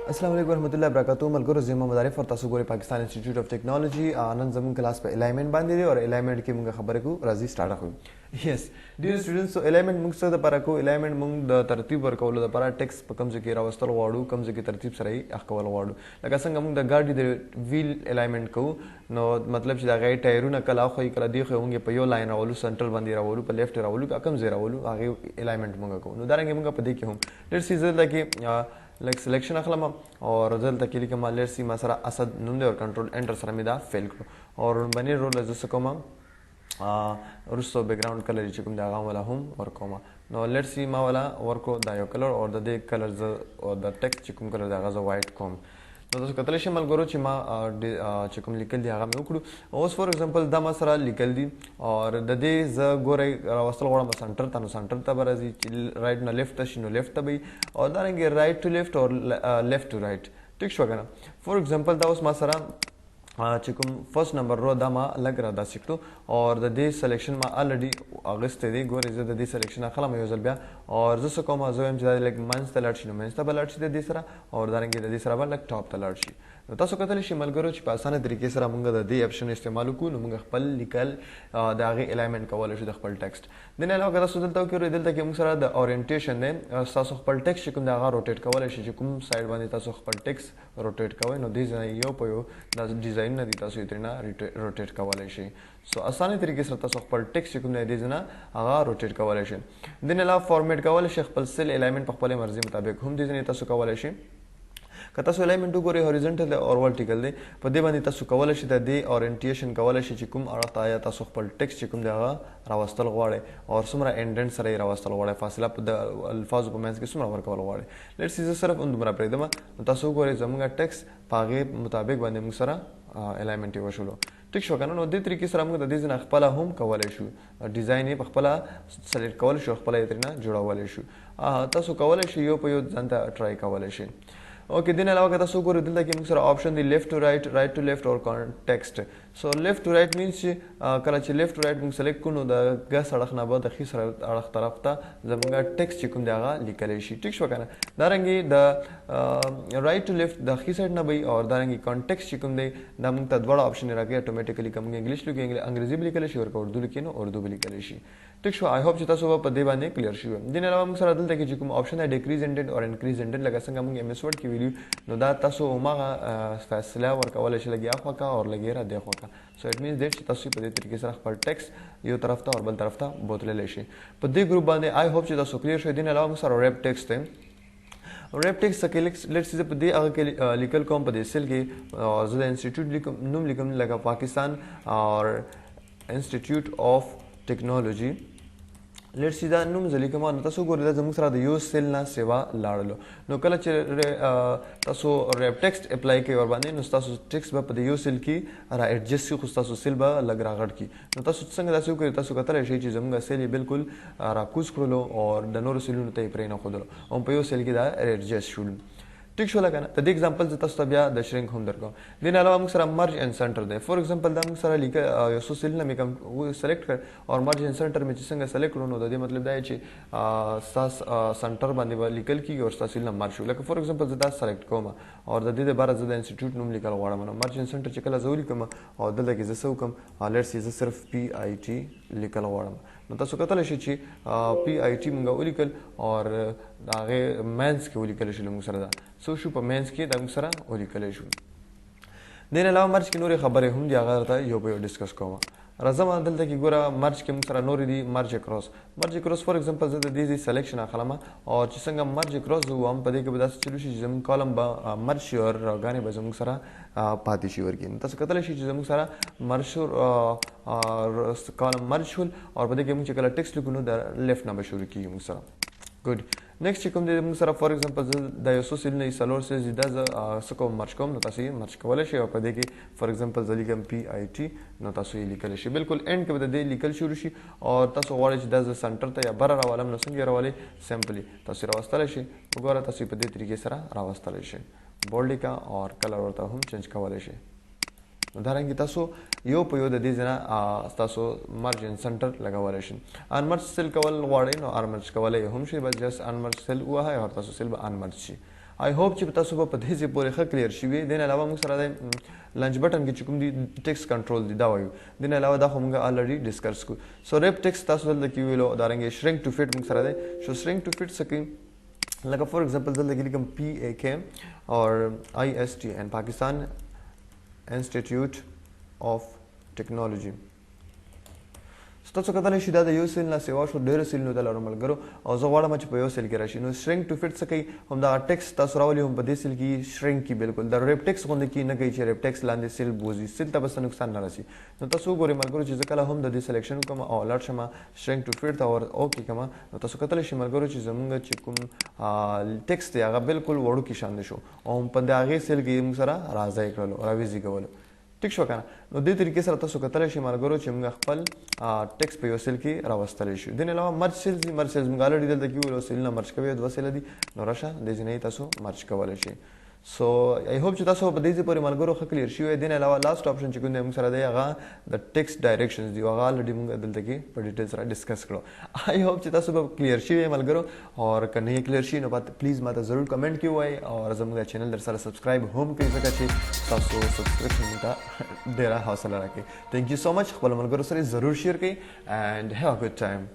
अस्सलाम वालेकुम रहमतुल्लाहि वबरकातुहू मलगुरो ज़िम्मा मुदारिफ और तासु गोरे पाकिस्तान इंस्टीट्यूट ऑफ टेक्नोलॉजी नन ज़मून क्लास पे अलाइनमेंट बांधे दे और अलाइनमेंट की मुंगा खबर को राजी स्टार्ट रखो yes dear students so alignment मुंग से द पारा को अलाइनमेंट मुंग द तरतीब वर को द पारा टेक्स्ट प कम से के रावस्तल वाडू कम से के तरतीब सराई अखवल वाडू लगा संग मुंग द गाड़ी द व्हील अलाइनमेंट को नो मतलब दा गाड़ी टायरू न कला खो कला दी खो होंगे पयो लाइन रावलू सेंट्रल बंदी रावलू पे लेफ्ट रावलू कम जे रावलू आगे अलाइनमेंट मुंगा को नो दारंगे मुंगा पदे के हम लेट्स सी द कि लाइक सिलेक्शन अखलम और रिजल्ट तक के मा लेट्स सी मसरा असद नुंदे और कंट्रोल एंटर सरमिदा फेल करो और बने रोल जैसे कोमा रुस्तो बैकग्राउंड कलर चिकुम दागा वाला हम और कोमा नो लेट्स सी मा वाला वर्क को दायो कलर और द दे कलर और द टेक्स्ट चिकुम कलर दागा जो वाइट कोम नो तो कतले शमल गोरो चिमा चिकुम लिखल दिया में उकड़ू ओस फॉर एग्जांपल द मसरा लिखल दी और द दे ज गोरे वस्तल गोड़ा सेंटर तबर जी राइट ना लेफ्ट तशिनो लेफ्ट तबई और दारेंगे राइट टू लेफ्ट और लेफ्ट टू राइट ठीक शो ना फॉर एग्जांपल द उस मसरा चिकुम फर्स्ट नंबर रो दामा लग रहा दा सिक्टो और द दे सिलेक्शन मा ऑलरेडी अगस्त दे गोरे ज द दे सिलेक्शन खला में योजल बिया और जसो कोमा जो एम लाइक मंस तलर्ची नो मंस तबलर्ची दे दिसरा और दारेंगे द दिसरा लाइक टॉप तलर्ची तसो कतल शिमल गरो छि पासाने तरीके से मंगा द दे ऑप्शन इस्तेमाल को नु मंगा खपल लिकल द आगे अलाइनमेंट कवल छु द खपल टेक्स्ट दिन अलावा कदा सुदल तो के दिल तक मुसरा द ओरिएंटेशन ने सासो खपल टेक्स्ट चिकुम द आगा रोटेट कवल छु चिकुम साइड बाने तासो खपल टेक्स्ट रोटेट कवल नो दिस यो पयो द डिजाइन न दिता सो इतना रोटेट कवल छु सो आसानी तरीके से तासो खपल टेक्स्ट चिकुम ने दिजना आगा रोटेट कवल छु दिन अलावा फॉर्मेट कवल छु खपल सेल अलाइनमेंट खपल मर्जी मुताबिक हम दिजने तासो कवल छु कतासो अलाइनमेंट गोरे हॉरिजॉन्टल और वर्टिकल दे पदे बानी तासो कवल छि द दे ओरिएंटेशन कवल छि चिकुम अरता या तासो खपल टेक्स्ट चिकुम दागा रावस्तल गवाड़े और सुमरा एंडेंट सरे रावस्तल गवाड़े फासिला द अल्फाज को मैंस के सुमरा वर कवल गवाड़े लेट्स सी सिर्फ उन दुमरा प्रेदमा तासो गोरे जमगा टेक्स्ट पागे मुताबिक बाने मुसरा अलाइनमेंट वशुलो ठीक शो कनो दे तरीके से हमको द दिजन खपला हम कवल छु डिजाइन खपला सेलेक्ट कवल छु खपला इतना जोड़ा वाले छु तासो कवल छु यो पयो जानता ट्राई कवल छु ओके दिन अलावा कता सो गोरे दिल कि मुसरा ऑप्शन दी left to right right to left और टेक्स्ट सो लेफ्ट टू राइट मींस कला छि लेफ्ट टू राइट मुंग सेलेक्ट कुनो द ग सड़क ना बाद खी सड़क तरफ ता जमगा टेक्स्ट चिकुम दागा लिखले छि ठीक शो kana दारंगी द राइट टू लेफ्ट द खी साइड ना बई और दारंगी कॉन्टेक्स्ट चिकुम दे द मुंग त बड़ा ऑप्शन रखे ऑटोमेटिकली कम इंग्लिश लिखे अंग्रेजी भी लिखले छि और उर्दू लिखे नो उर्दू भी लिखले छि ठीक शो आई होप चिता सो पदे बाने क्लियर छि दिन अलावा मुंग सरा दिल कि चिकुम ऑप्शन है डिक्रीज इंडेंट और इंक्रीज इंडेंट लगा संग मुंग एमएस वर्ड की वैल्यू नो दा तासो ओमा फैसला वर कवल छि लगी आखवा का और लगी रा देखो का सो इट मींस दैट तासो पदे तरीके से पर टेक्स्ट यो तरफ था और बल तरफ था बोतले लेशी पदे ग्रुप बाने आई होप चिता सो क्लियर छि दिन अलावा मुंग सरा रैप टेक्स्ट है रैप टेक्स्ट के लेट्स से पदे आगे के लिकल कॉम पदे सेल के जो इंस्टीट्यूट लिकम नुम लिकम लगा पाकिस्तान और institute of technology let's see दा नुम जलिकम न तसो गोरे जम सरा द यूज सेल ना सेवा लाडलो नो कला तसो रैप टेक्स्ट अप्लाई के और बाने नो तसो टेक्स्ट बा पदे यूज सेल की रा एडजस्ट की खुस्ता सो सेल बा लग रागड़ की नो तसो संग दासो के तसो कतरे शे चीज जमगा सेल बिल्कुल रा कुछ खोलो और दनोर सेल न तय प्रेना खोदलो हम पयो सेल की दा एडजस्ट शुल ठीक शो लगा ना तद एग्जांपल जता तबिया द श्रिंक हम दरको दिन अलावा हम सरा मर्ज and centre they for example the हम सरा लिखा यसो सेल ना मेकम वो सेलेक्ट कर और मर्ज एंड सेंटर में जिसंग सेलेक्ट करो दे मतलब दा छि सास सेंटर बांधे वाली लिकल की और सासिल ना मर्ज लाइक फॉर एग्जांपल जता सेलेक्ट कोमा और द दे बारा जदा इंस्टीट्यूट नुम लिखल वाड़ा मन मर्ज एंड सेंटर चिकला जौली कमा और दल के जसो कम लेट्स सी सिर्फ पीआईटी लिखल वाड़ा न तसो कतल छि पीआईटी मंगा ओलिकल और आगे मेंस के ओलिकल छि लंग सरदा सो शु प मेंस के दम सरा ओलिकल छु दिन अलावा मर्ज की नूरे खबरें हम दिया गया था यो पे डिस्कस कोमा रजम दल की गोरा मर्ज के मुसरा नूरी दी मर्ज क्रॉस फॉर एग्जांपल जद दी सिलेक्शन खलामा और चिसंगा मर्ज क्रॉस जो हम पदे के बदास चलु छि जम कॉलम बा मर्ज और गाने बजम सरा पाती शिवर की तस कतल छि जम सरा मर्ज और कॉलम मर्ज और पदे के मुझे कला टेक्स्ट लिखनो द लेफ्ट नंबर शुरू की मुसरा गुड नेक्स्ट चिकम दे मुसरा फॉर एग्जांपल द यसो सिल ने सलोर से जिदा सको मर्ज कम न तासी मर्ज कवले शे और पदे के फॉर एग्जांपल जलिकम पीआईटी न तासो लिखल शे बिल्कुल एंड के बदे लिखल शुरू शी और तासो वाले जिदा सेंटर त या बरा वाला न संगे वाले सिंपली तासो रावस्ता शे वगैरह तासो पदे तरीके सरा रावस्ता शे बोल्ड का और कलर होता हम चेंज कवले शे उदाहरण की तासो यो पयो द दिजना तासो मार्जिन सेंटर लगावालेशन अनमर्ज सेल कवल वाड़े नो अनमर्ज कवले हम शे बस जस्ट अनमर्ज सेल हुआ है और तासो सेल अनमर्ज छी आई होप چې تاسو په دې ځای پورې ښه کلیر شي وي. دین علاوه موږ سره د لنچ بټن کې چې کوم دی ټیکس کنټرول دی دا وایو. دین علاوه دا خو موږ الریډي ډیسکس کو. سو ریپ ټیکس تاسو دلته کې ویلو دا رنګ شرینک ټو فټ موږ سره دی. شو شرینک ټو فټ سکه لکه فور ایگزامپل دلته کې لیکم PAK اور ISTN پاکستان انسټیټیوټ اف ټیکنالوژي. تاسو کتلی شئ دا د یو سیل نه سیوا شو ډېرو سیلونو ته لرو ملګرو او زه غواړم چې په یو سیل کې راشي. نو شرینک ټو فټ څه کوي همدغه ټیکس تاسو راولي هم په دې سیل کې شرینک کي بالکل د ریپ ټیکس غوندې کې نه کوي چې ریپ ټیکس لاندې سیل بوزي سیل ته بس نقصان نه رسي. نو تاسو وګورئ ملګرو چې زه کله هم د دې سلیکشن کوم او لاړ شم شرینک ټو فټ ته او اوکې کوم نو تاسو کتلی شئ ملګرو چې زمونږ چې کوم ټیکس دی هغه بالکل وړوکی شان دی شو او په د هغې سیل کې موږ سره راځای کړلو راویزي کولو. ټیک شو کنه. نو دې طریقې سره تاسو کتلی شئ ملګرو چې موږ خپل ټیکس په یو سیل کې راوستلی شو. دین علاوه مرج سیلز دي. مرج سیلز موږ الریډي دلته کې ویلو سیلونه مرج کوي 2 سیله دي نو راشه دې ځینې تاسو مرج کولی شئ. سو آی هوپ چې تاسو په دې ځای پورې ملګرو ښه کلیر شوي. دین علاوه لاست آپشن چې کوم دی موږ سره دی هغه د ټیکس ډایرکشنز دي هغه الریډي موږ دلته کې په ډیټیل سره ډسکس کړو. آی هوپ چې تاسو به کلیر شوي ملګرو او که نه یې کلیر شي نو پلیز ماته ضرور کمنټ کې ووایئ او زموږ چینل در سره سبسکرایب هم کړئ ځکه چې تاسو سبسکرپشن ته ډېره حوصله راکړئ. تھینک یو سو مچ. خپلو ملګرو سره ضرور شیر کړئ اینډ هیو ا ګډ ټایم.